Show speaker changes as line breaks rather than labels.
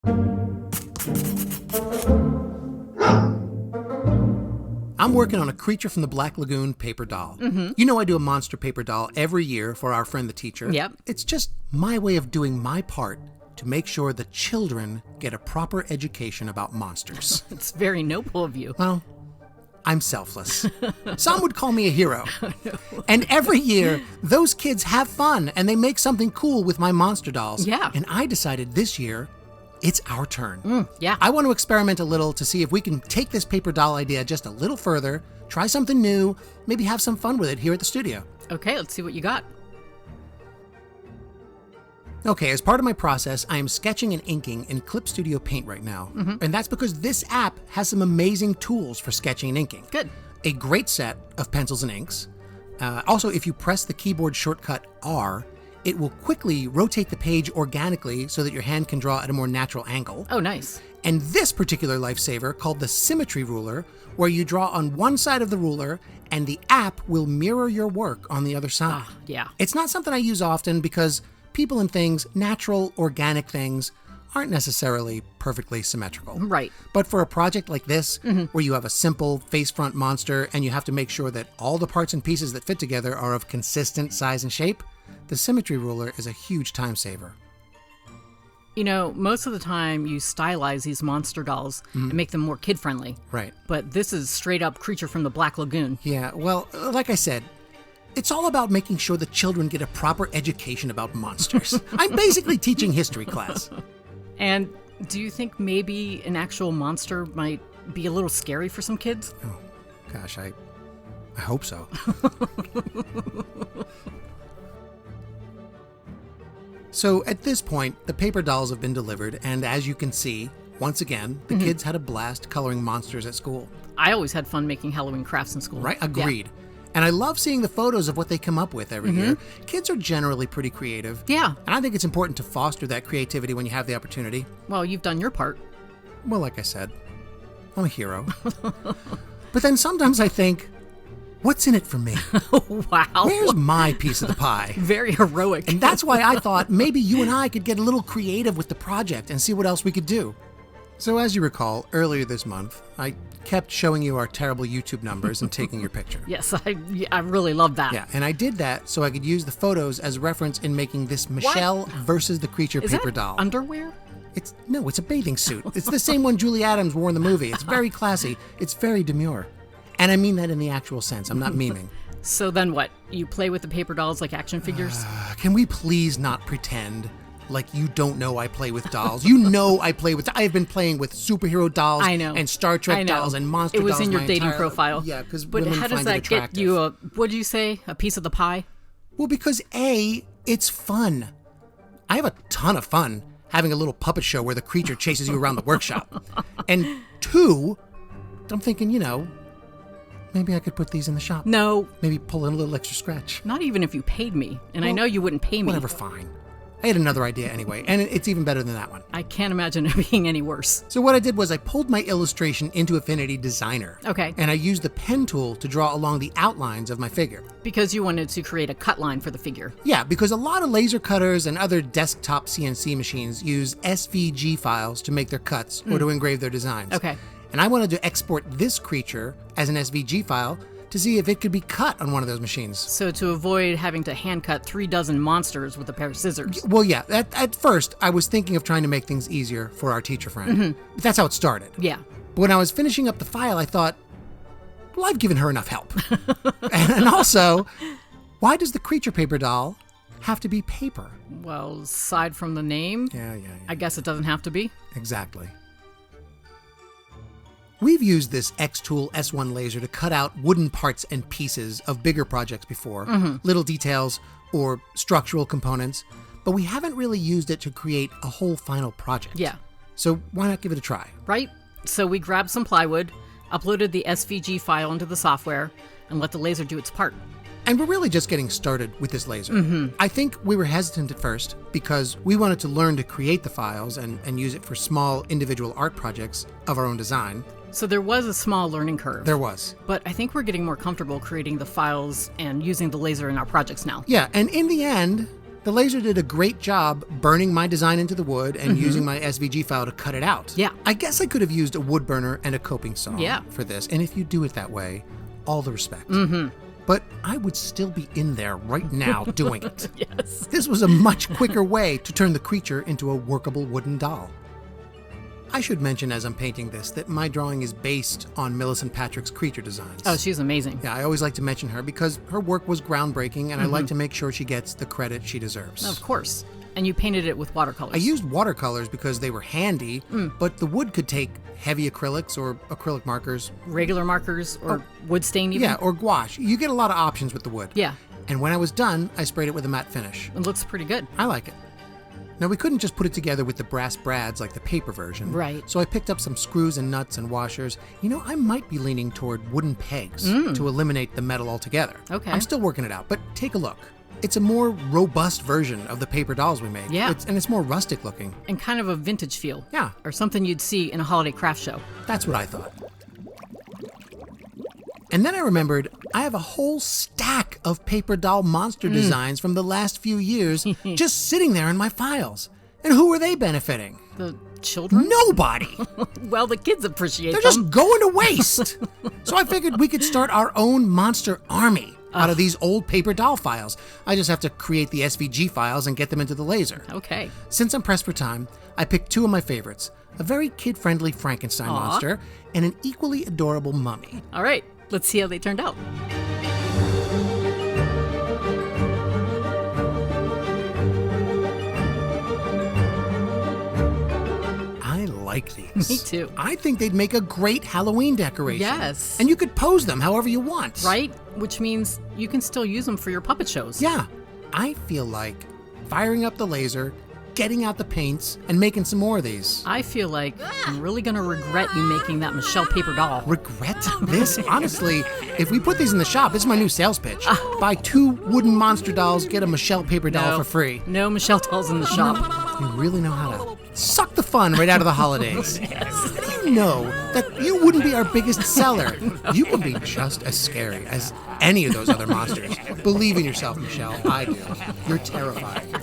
I'm working on a Creature from the Black Lagoon paper doll. You know I do a monster paper doll every year for our friend the teacher.
Yep.
It's just my way of doing my part to make sure the children get a proper education about monsters.
It's very noble of you.
Well, I'm selfless. Some would call me a hero. And every year, those kids have fun and they make something cool with my monster dolls.
Yeah.
And I decided this year, it's our turn.
Yeah.
I want to experiment a little to see if we can take this paper doll idea just a little further, try something new, maybe have some fun with it here at the studio.
Okay, let's see what you got.
Okay, as part of my process, I am sketching and inking in Clip Studio Paint right now. And that's because this app has some amazing tools for sketching and inking.
Good.
A great set of pencils and inks. Also, if you press the keyboard shortcut R, it will quickly rotate the page organically so that your hand can draw at a more natural angle.
Oh, nice.
And this particular lifesaver, called the Symmetry Ruler, where you draw on one side of the ruler and the app will mirror your work on the other side.
Yeah.
It's not something I use often because people and things, natural, organic things, aren't necessarily perfectly symmetrical.
Right.
But for a project like this, where you have a simple face-front monster and you have to make sure that all the parts and pieces that fit together are of consistent size and shape, the Symmetry Ruler is a huge time saver.
You know, most of the time you stylize these monster dolls and make them more kid-friendly.
Right.
But this is straight-up Creature from the Black Lagoon.
Yeah, well, like I said, it's all about making sure the children get a proper education about monsters. I'm basically teaching history class.
And do you think maybe an actual monster might be a little scary for some kids?
Oh, gosh, I hope so. So at this point, the paper dolls have been delivered, and as you can see, once again, the kids had a blast coloring monsters at school.
I always had fun making Halloween crafts in school.
Right? Agreed. And I love seeing the photos of what they come up with every year. Kids are generally pretty creative.
Yeah.
And I think it's important to foster that creativity when you have the opportunity.
Well, you've done your part.
Well, like I said, I'm a hero. But then sometimes I think, what's in it for me?
Wow.
Where's my piece of the pie?
Very heroic.
And that's why I thought maybe you and I could get a little creative with the project and see what else we could do. So as you recall, earlier this month, I kept showing you our terrible YouTube numbers and taking your picture.
Yes, I really love that.
Yeah, and I did that so I could use the photos as reference in making this Michelle versus the Creature
Is
paper
that
doll.
underwear?
It's a bathing suit. It's the same one Julie Adams wore in the movie. It's very classy. It's very demure. And I mean that in the actual sense. I'm not memeing.
So then what? You play with the paper dolls like action figures?
Can we please not pretend like you don't know I play with dolls? You know I play with... I have been playing with superhero dolls
I know.
and Star Trek dolls and monster dolls.
It was in your
my
dating
entire-
profile.
Yeah, because
But
women
how does
find
that
it
get
attractive.
you what do you say? A piece of the pie?
Well, because A, it's fun. I have a ton of fun having a little puppet show where the creature chases you around the workshop. And 2, I'm thinking, maybe I could put these in the shop.
No,
Maybe pull in a little extra scratch.
not even if you paid me. And I
Well,
know you wouldn't pay me.
Whatever, fine. I had another idea anyway, and it's even better than that one.
I can't imagine it being any worse.
So what I did was I pulled my illustration into Affinity Designer.
Okay.
And I used the pen tool to draw along the outlines of my figure.
Because you wanted to create a cut line for the figure.
Yeah, because a lot of laser cutters and other desktop CNC machines use SVG files to make their cuts or to engrave their designs.
Okay.
And I wanted to export this creature as an SVG file to see if it could be cut on one of those machines.
So to avoid having to hand cut 36 monsters with a pair of scissors.
Well, yeah, at first I was thinking of trying to make things easier for our teacher friend. But that's how it started.
Yeah.
But when I was finishing up the file, I thought, well, I've given her enough help. And also, why does the creature paper doll have to be paper?
Well, aside from the name,
Yeah.
I guess it doesn't have to be.
Exactly. We've used this XTool S1 laser to cut out wooden parts and pieces of bigger projects before, little details or structural components, but we haven't really used it to create a whole final project.
Yeah.
So why not give it a try?
Right? So we grabbed some plywood, uploaded the SVG file into the software, and let the laser do its part.
And we're really just getting started with this laser. I think we were hesitant at first because we wanted to learn to create the files and use it for small individual art projects of our own design.
So there was a small learning curve.
There was.
But I think we're getting more comfortable creating the files and using the laser in our projects now.
Yeah, and in the end, The laser did a great job burning my design into the wood and using my SVG file to cut it out.
Yeah.
I guess I could have used a wood burner and a coping saw for this. And if you do it that way, all the respect. But I would still be in there right now doing it.
Yes.
This was a much quicker way to turn the creature into a workable wooden doll. I should mention as I'm painting this that my drawing is based on Millicent Patrick's creature designs.
Oh, she's amazing.
Yeah, I always like to mention her because her work was groundbreaking and I like to make sure she gets the credit she deserves.
Of course. And you painted it with watercolors.
I used watercolors because they were handy, but the wood could take heavy acrylics or acrylic markers.
Regular markers or wood stain even?
Yeah, or gouache. You get a lot of options with the wood.
Yeah.
And when I was done, I sprayed it with a matte finish.
It looks pretty good.
I like it. Now, we couldn't just put it together with the brass brads like the paper version.
Right.
So I picked up some screws and nuts and washers. You know, I might be leaning toward wooden pegs to eliminate the metal altogether.
Okay.
I'm still working it out, but take a look. It's a more robust version of the paper dolls we made.
Yeah.
And it's more rustic looking.
And kind of a vintage feel.
Yeah.
Or something you'd see in a holiday craft show.
That's what I thought. And then I remembered I have a whole stack of paper doll monster designs from the last few years just sitting there in my files. And who are they benefiting?
The children?
Nobody!
Well, the kids appreciate
They're
them.
just going to waste. So I figured we could start our own monster army out of these old paper doll files. I just have to create the SVG files and get them into the laser.
Okay.
Since I'm pressed for time, I picked two of my favorites. A very kid-friendly Frankenstein monster and an equally adorable mummy.
All right. Let's see how they turned out.
I like these.
Me too.
I think they'd make a great Halloween decoration.
Yes.
And you could pose them however you want.
Right? Which means you can still use them for your puppet shows.
Yeah. I feel like firing up the laser, getting out the paints, and making some more of these.
I feel like I'm really going to regret you making that Michelle paper doll.
Regret this? Honestly, if we put these in the shop, it's my new sales pitch. Buy 2 wooden monster dolls, get a Michelle paper doll for free.
No Michelle dolls in the shop.
You really know how to suck the fun right out of the holidays. How do you know that you wouldn't be our biggest seller? You can be just as scary as any of those other monsters. Believe in yourself, Michelle. I do. You're terrifying.